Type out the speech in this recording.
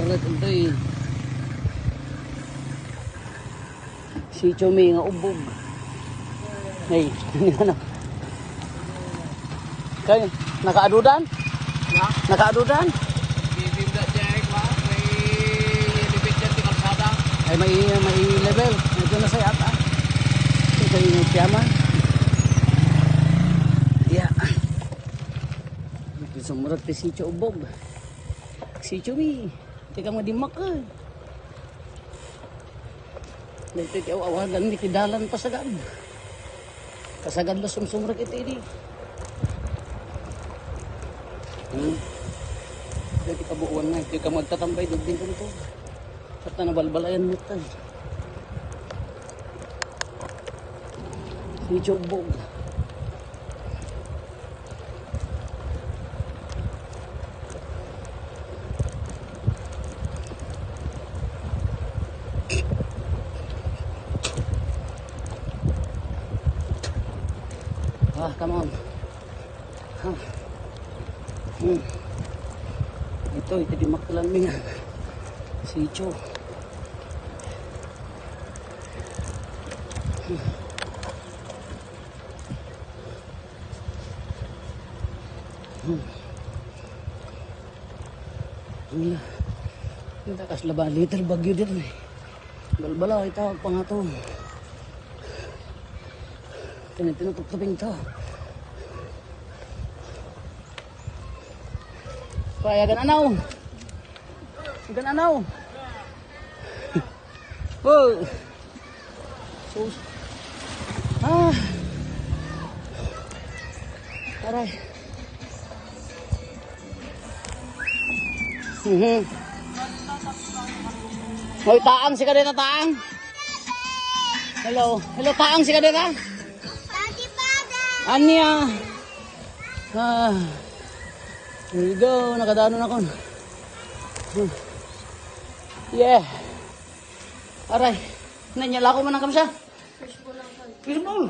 sumret ito si Chumi nga ubog. Hey, ano? Kay nakaadudan? Ya. Nakaadudan? Bibimda check ba? May limit dyan di kalsada. Ay may level. Ito na sa ata. Ito yung siyaman. Yeah. Sumret si ubog. Si Chumi. Tika mo dimak eh. Dito iti awagan mi tidalan pasagad. Kasagad na sumsumrag iti ini. Dito kabuuan na. Ito ka magtatambay. Dugding ko nito. At na nabalbalayan mo ito. Si Chubog. Come on. Ito di makalamingan. Si Cho. Kita kas laban liter bagyo din eh. Balbala itawag pa nga to. Tinutupin to. Kaya gananaw. Gananaw. Oh. Sus. Aray. Hoy, taang si kadeta taang. Hello. Hello taang si kadeta. Anya. Here we go. Nakadanon ako. Yeah. Aray. Nanyala ko man ang kamsa. Fishball.